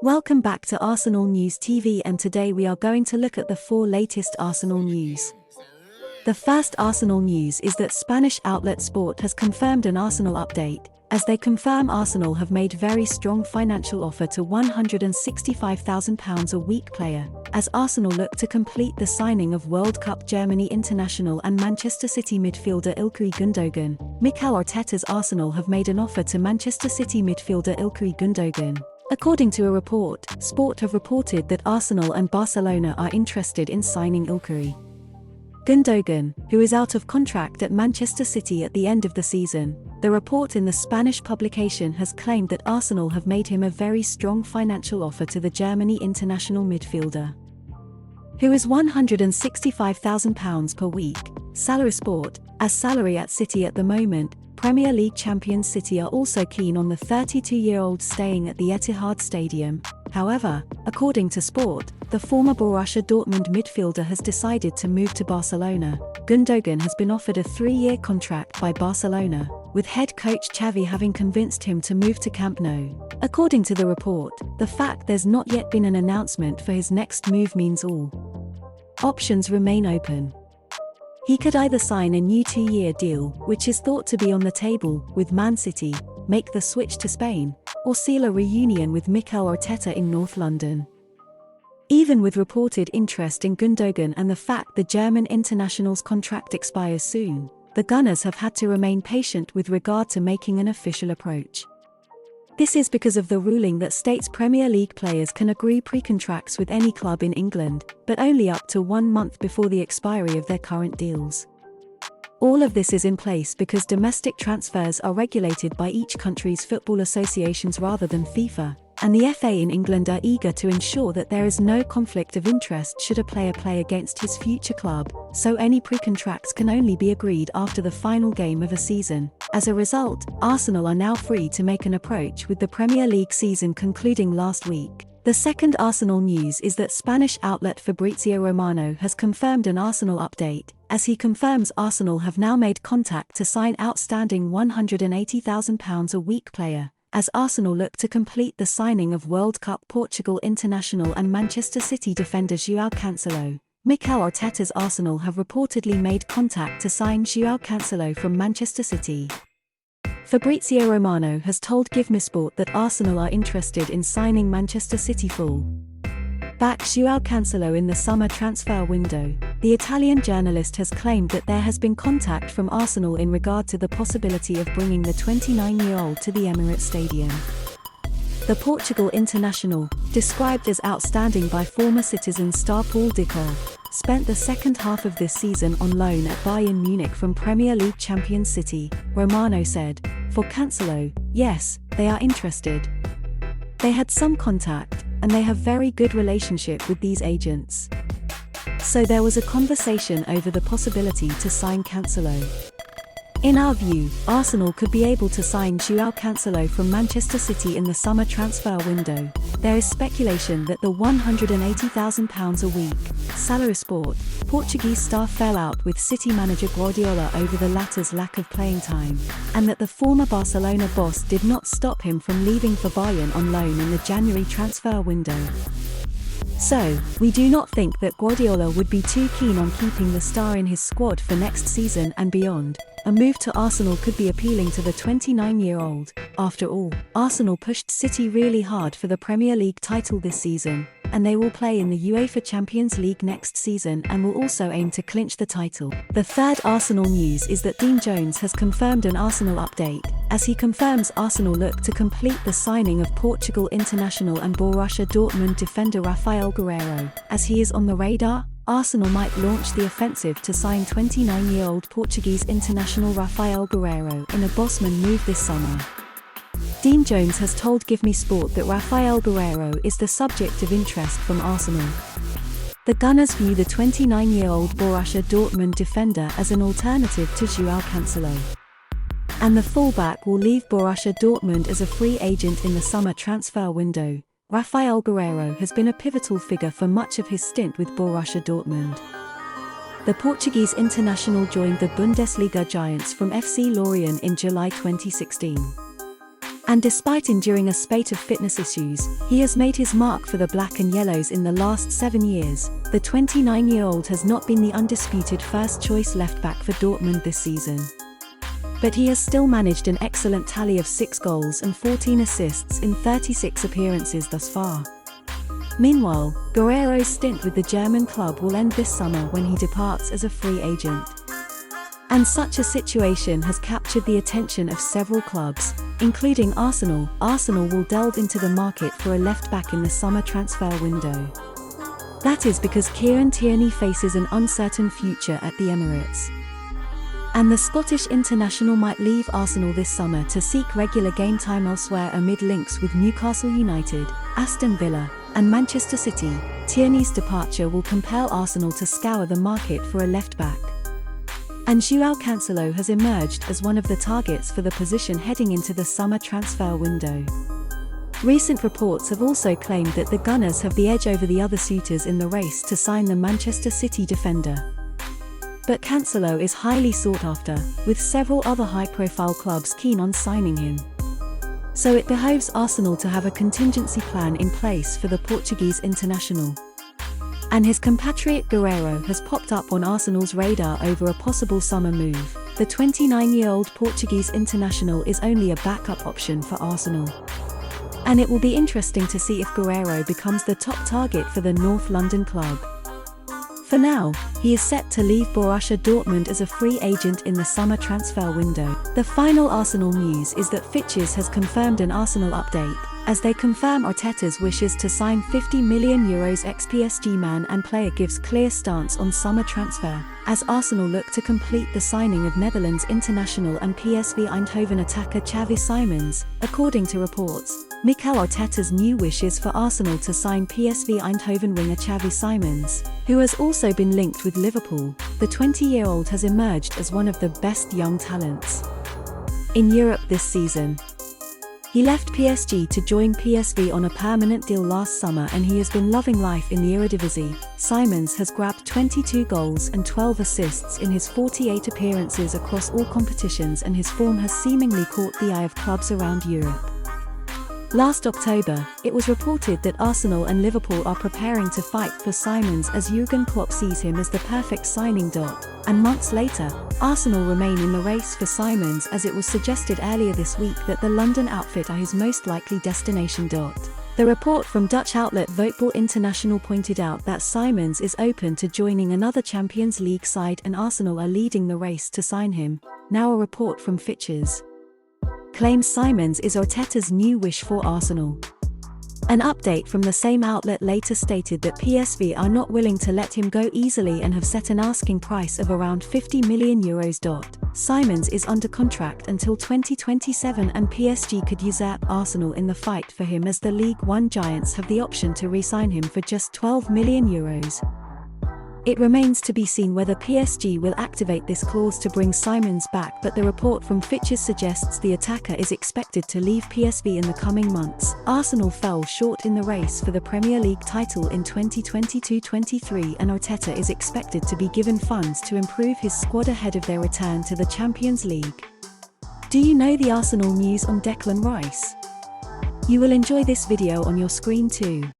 Welcome back to Arsenal News TV, and today we are going to look at the 4 latest Arsenal news. The first Arsenal news is that Spanish outlet Sport has confirmed an Arsenal update, as they confirm Arsenal have made very strong financial offer to £165,000 a week player, as Arsenal look to complete the signing of World Cup Germany international and Manchester City midfielder Ilkay Gundogan. Mikel Arteta's Arsenal have made an offer to Manchester City midfielder Ilkay Gundogan. According to a report, Sport have reported that Arsenal and Barcelona are interested in signing Ilkay Gundogan, who is out of contract at Manchester City at the end of the season. The report in the Spanish publication has claimed that Arsenal have made him a very strong financial offer to the Germany international midfielder, who is £165,000 per week. Salary Sport, as salary at City at the moment, Premier League champions City are also keen on the 32-year-old staying at the Etihad Stadium. However, according to Sport, the former Borussia Dortmund midfielder has decided to move to Barcelona. Gundogan has been offered a 3-year contract by Barcelona, with head coach Xavi having convinced him to move to Camp Nou. According to the report, the fact there's not yet been an announcement for his next move means all options remain open. He could either sign a new 2-year deal, which is thought to be on the table, with Man City, make the switch to Spain, or seal a reunion with Mikel Arteta in North London. Even with reported interest in Gundogan and the fact the German international's contract expires soon, the Gunners have had to remain patient with regard to making an official approach. This is because of the ruling that states Premier League players can agree pre-contracts with any club in England, but only up to 1 month before the expiry of their current deals. All of this is in place because domestic transfers are regulated by each country's football associations rather than FIFA, and the FA in England are eager to ensure that there is no conflict of interest should a player play against his future club, so any pre-contracts can only be agreed after the final game of a season. As a result, Arsenal are now free to make an approach, with the Premier League season concluding last week. The second Arsenal news is that Spanish outlet Fabrizio Romano has confirmed an Arsenal update, as he confirms Arsenal have now made contact to sign outstanding £180,000 a week player, as Arsenal look to complete the signing of World Cup Portugal international and Manchester City defender Joao Cancelo. Mikel Arteta's Arsenal have reportedly made contact to sign Joao Cancelo from Manchester City. Fabrizio Romano has told GiveMeSport that Arsenal are interested in signing Manchester City full-back Joao Cancelo in the summer transfer window. The Italian journalist has claimed that there has been contact from Arsenal in regard to the possibility of bringing the 29-year-old to the Emirates Stadium. The Portugal international, described as outstanding by former Citizen star Paul Dico, spent the second half of this season on loan at Bayern Munich from Premier League champion City. Romano said, "For Cancelo, yes, they are interested. They had some contact, and they have very good relationship with these agents. So there was a conversation over the possibility to sign Cancelo. In our view, Arsenal could be able to sign Joao Cancelo from Manchester City in the summer transfer window." There is speculation that the £180,000 a week salary Sport Portuguese star fell out with City manager Guardiola over the latter's lack of playing time, and that the former Barcelona boss did not stop him from leaving for Bayern on loan in the January transfer window. So, we do not think that Guardiola would be too keen on keeping the star in his squad for next season and beyond. A move to Arsenal could be appealing to the 29-year-old. After all, Arsenal pushed City really hard for the Premier League title this season, and they will play in the UEFA Champions League next season and will also aim to clinch the title. The third Arsenal news is that Dean Jones has confirmed an Arsenal update, as he confirms Arsenal look to complete the signing of Portugal international and Borussia Dortmund defender Raphael Guerreiro. As he is on the radar, Arsenal might launch the offensive to sign 29-year-old Portuguese international Raphael Guerreiro in a Bosman move this summer. Dean Jones has told GiveMeSport that Raphael Guerreiro is the subject of interest from Arsenal. The Gunners view the 29-year-old Borussia Dortmund defender as an alternative to Joao Cancelo, and the fullback will leave Borussia Dortmund as a free agent in the summer transfer window. Raphael Guerreiro has been a pivotal figure for much of his stint with Borussia Dortmund. The Portuguese international joined the Bundesliga giants from FC Lorient in July 2016. And despite enduring a spate of fitness issues, he has made his mark for the Black and Yellows in the last 7 years. The 29-year-old has not been the undisputed first-choice left-back for Dortmund this season, but he has still managed an excellent tally of 6 goals and 14 assists in 36 appearances thus far. Meanwhile, Guerreiro's stint with the German club will end this summer when he departs as a free agent. And such a situation has captured the attention of several clubs, including Arsenal. Arsenal will delve into the market for a left-back in the summer transfer window. That is because Kieran Tierney faces an uncertain future at the Emirates. And the Scottish international might leave Arsenal this summer to seek regular game time elsewhere amid links with Newcastle United, Aston Villa, and Manchester City. Tierney's departure will compel Arsenal to scour the market for a left-back. And Joao Cancelo has emerged as one of the targets for the position heading into the summer transfer window. Recent reports have also claimed that the Gunners have the edge over the other suitors in the race to sign the Manchester City defender. But Cancelo is highly sought after, with several other high-profile clubs keen on signing him. So it behoves Arsenal to have a contingency plan in place for the Portuguese international. And his compatriot Guerreiro has popped up on Arsenal's radar over a possible summer move. The 29-year-old Portuguese international is only a backup option for Arsenal. And it will be interesting to see if Guerreiro becomes the top target for the North London club. For now, he is set to leave Borussia Dortmund as a free agent in the summer transfer window. The final Arsenal news is that Fitches has confirmed an Arsenal update, as they confirm Arteta's wishes to sign €50 million ex-PSG man and player gives clear stance on summer transfer, as Arsenal look to complete the signing of Netherlands international and PSV Eindhoven attacker Xavi Simons. According to reports, Mikel Arteta's new wish is for Arsenal to sign PSV Eindhoven winger Xavi Simons, who has also been linked with Liverpool. The 20-year-old has emerged as one of the best young talents in Europe this season. He left PSG to join PSV on a permanent deal last summer, and he has been loving life in the Eredivisie. Simons has grabbed 22 goals and 12 assists in his 48 appearances across all competitions, and his form has seemingly caught the eye of clubs around Europe. Last October, it was reported that Arsenal and Liverpool are preparing to fight for Simons as Jurgen Klopp sees him as the perfect signing. And months later, Arsenal remain in the race for Simons, as it was suggested earlier this week that the London outfit are his most likely destination. The report from Dutch outlet Voetbal International pointed out that Simons is open to joining another Champions League side, and Arsenal are leading the race to sign him. Now a report from Fitches claims Simons is Arteta's new wish for Arsenal. An update from the same outlet later stated that PSV are not willing to let him go easily and have set an asking price of around €50 million. Simons is under contract until 2027, and PSG could usurp Arsenal in the fight for him, as the League One giants have the option to re-sign him for just €12 million. It remains to be seen whether PSG will activate this clause to bring Simons back, but the report from Fitches suggests the attacker is expected to leave PSV in the coming months. Arsenal fell short in the race for the Premier League title in 2022-23, and Arteta is expected to be given funds to improve his squad ahead of their return to the Champions League. Do you know the Arsenal news on Declan Rice? You will enjoy this video on your screen too.